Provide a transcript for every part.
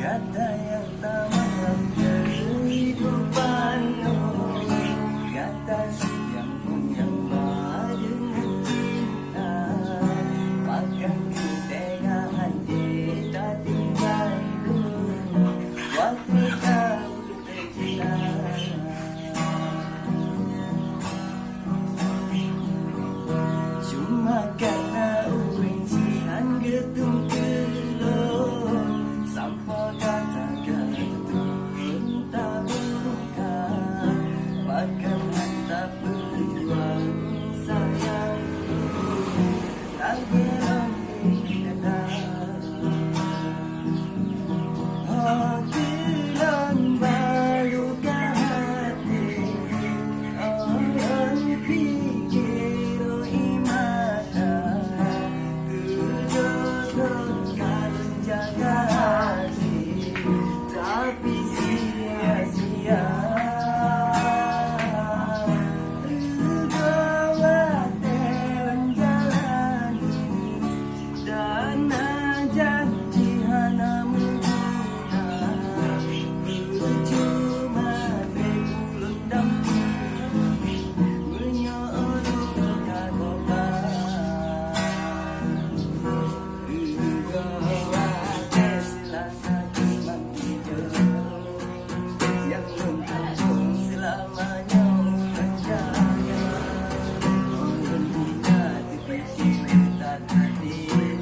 kata yang tak mahu kehidupan, kata siang pun yang maha dengan cinta. Makan ketengah hati tak tinggal dulu, waktu kau tercina. Cuma karena uring cihan getung kelon, sampah kata-kata tak bukan, makan hantar berjuang sayang, tak berani kata. Oh kelon balukah hati, oh fikir imata, terjodoh kalon jaga hati, tapi sia-sia. Terbawa dalam jalan ini, dan janji hana mengguna, percuma terpulut damping, menyorong kagopan. Terbawa selasa timang tidur, yang menanggung selamanya menjaga. Orang muda terfikir tak hadir,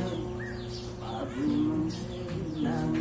mabuk senang.